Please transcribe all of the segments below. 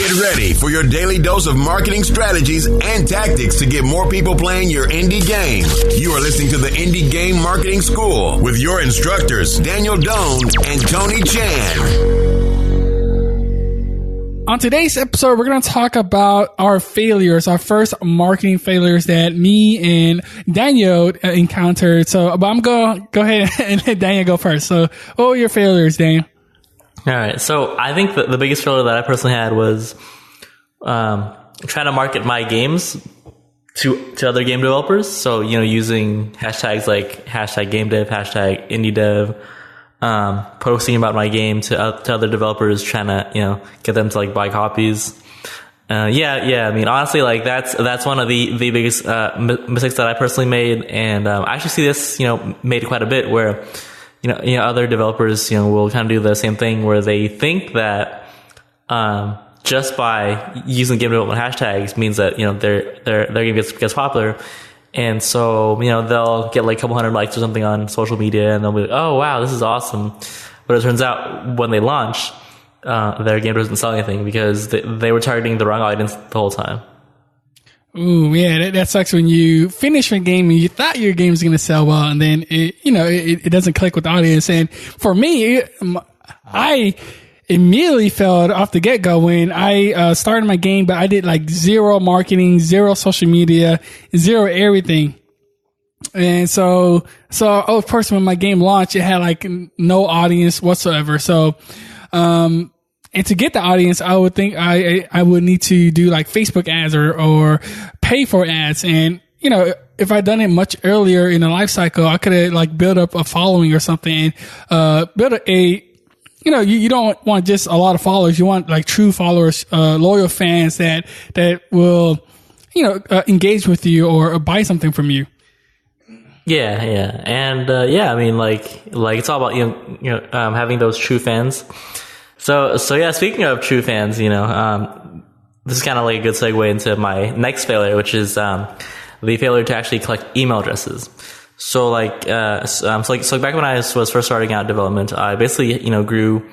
Get ready for your daily dose of marketing strategies and tactics to get more people playing your indie game. You are listening to the Indie Game Marketing School with your instructors, Daniel Doan and Tony Chan. On today's episode, we're going to talk about our failures, our first marketing failures that me and Daniel encountered. So, but I'm going to go ahead and let Daniel go first. So, what were your failures, Daniel? All right. So, I think the biggest failure that I personally had was trying to market my games to other game developers. So, using hashtags like hashtag game dev, hashtag indie dev, posting about my game to other developers, trying to, get them to like buy copies. I mean, honestly, like that's one of the biggest, mistakes that I personally made. And, I actually see this, made quite a bit where, other developers, will kind of do the same thing where they think that, just by using game development hashtags means that, their game gets popular. And so, they'll get like a couple hundred likes or something on social media and they'll be like, oh, wow, this is awesome. But it turns out when they launch, their game doesn't sell anything because they were targeting the wrong audience the whole time. Ooh, yeah, that sucks when you finish your game and you thought your game was going to sell well and then it doesn't click with the audience. And for me, I immediately failed off the get-go when I started my game, but I did like zero marketing, zero social media, zero everything. And so of course, when my game launched, it had like no audience whatsoever. So, and to get the audience, I would think I would need to do like Facebook ads or pay for ads. And, if I'd done it much earlier in the life cycle, I could have like built up a following or something and, built you don't want just a lot of followers. You want like true followers, loyal fans that will, engage with you or buy something from you. Yeah. And, I mean, like it's all about, having those true fans. So yeah, speaking of true fans, this is kind of like a good segue into my next failure, which is, the failure to actually collect email addresses. So back when I was first starting out development, I basically, grew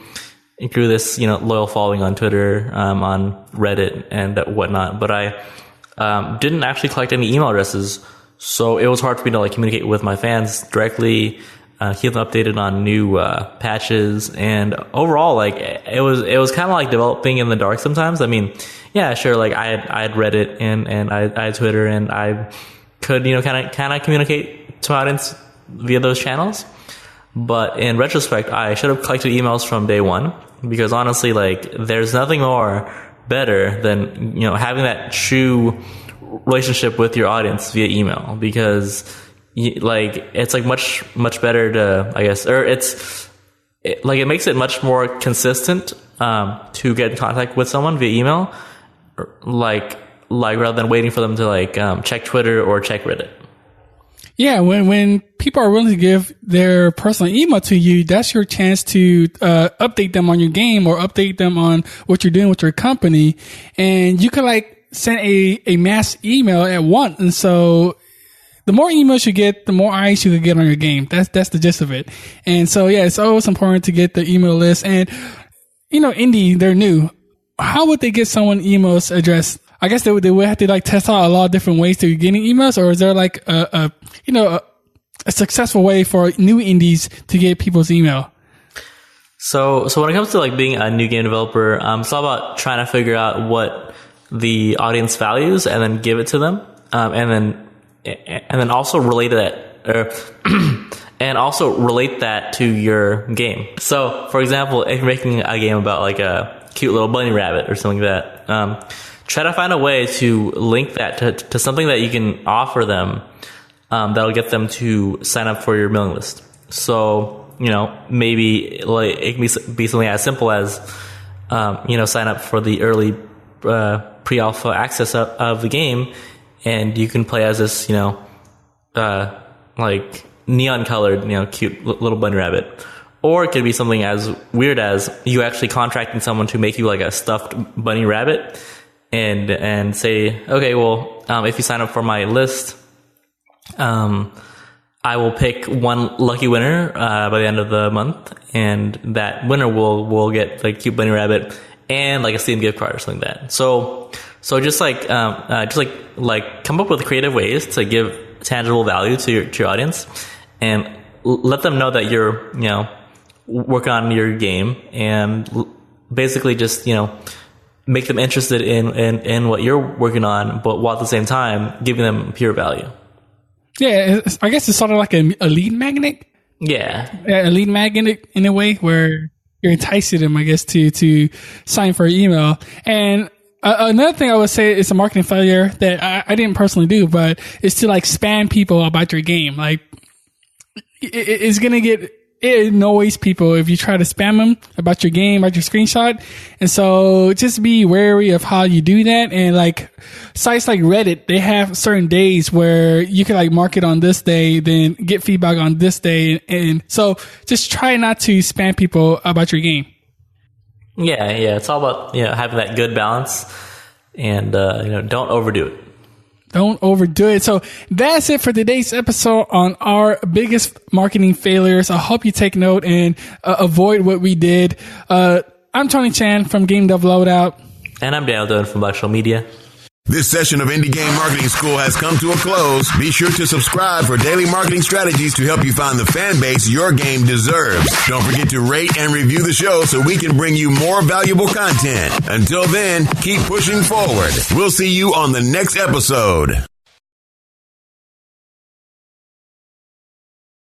this, loyal following on Twitter, on Reddit and whatnot, but I, didn't actually collect any email addresses. So it was hard for me to like communicate with my fans directly, keep them updated on new, patches. And overall, like it was kind of like developing in the dark sometimes. I mean, yeah, sure. Like I had Reddit and I had Twitter and I could, kind of communicate to my audience via those channels. But in retrospect, I should have collected emails from day one because honestly, like there's nothing more better than, having that true relationship with your audience via email because it's like much better to, I guess, or it makes it much more consistent, to get in contact with someone via email, like rather than waiting for them to like, check Twitter or check Reddit. Yeah, when people are willing to give their personal email to you, that's your chance to update them on your game or update them on what you're doing with your company. And you could like send a mass email at once. And so the more emails you get, the more eyes you can get on your game. That's the gist of it. And so yeah, it's always important to get the email list. And indie, they're new. How would they get someone emails address? I guess they would have to like test out a lot of different ways to getting emails, or is there like a successful way for new indies to get people's email? So when it comes to like being a new game developer, it's all about trying to figure out what the audience values and then give it to them, and then also relate that to your game. So for example, if you're making a game about like a cute little bunny rabbit or something like that, try to find a way to link that to something that you can offer them, that'll get them to sign up for your mailing list. So, maybe like it can be something as simple as, sign up for the early, pre-alpha access of the game, and you can play as this, like neon colored, cute little bunny rabbit. Or it could be something as weird as you actually contracting someone to make you like a stuffed bunny rabbit. And say, okay, well, if you sign up for my list, I will pick one lucky winner, by the end of the month, and that winner will get the cute bunny rabbit and like a Steam gift card or something like that. So just like come up with creative ways to give tangible value to your audience, and let them know that you're, working on your game, and basically just, make them interested in what you're working on, but while at the same time giving them pure value. Yeah, I guess it's sort of like a lead magnet. Yeah, a lead magnet in a way where you're enticing them, I guess, to sign for an email. And another thing I would say is a marketing failure that I didn't personally do, but it's to like spam people about your game. Like it's going to get, it annoys people if you try to spam them about your game, about your screenshot. And so just be wary of how you do that. And like sites like Reddit, they have certain days where you can like mark it on this day, then get feedback on this day. And so just try not to spam people about your game. Yeah. It's all about, having that good balance, and, don't overdo it. Don't overdo it. So that's it for today's episode on our biggest marketing failures. I hope you take note and avoid what we did. I'm Tony Chan from Game Dev Loadout. And I'm Daniel Dunn from Black Show Media. This session of Indie Game Marketing School has come to a close. Be sure to subscribe for daily marketing strategies to help you find the fan base your game deserves. Don't forget to rate and review the show so we can bring you more valuable content. Until then, keep pushing forward. We'll see you on the next episode.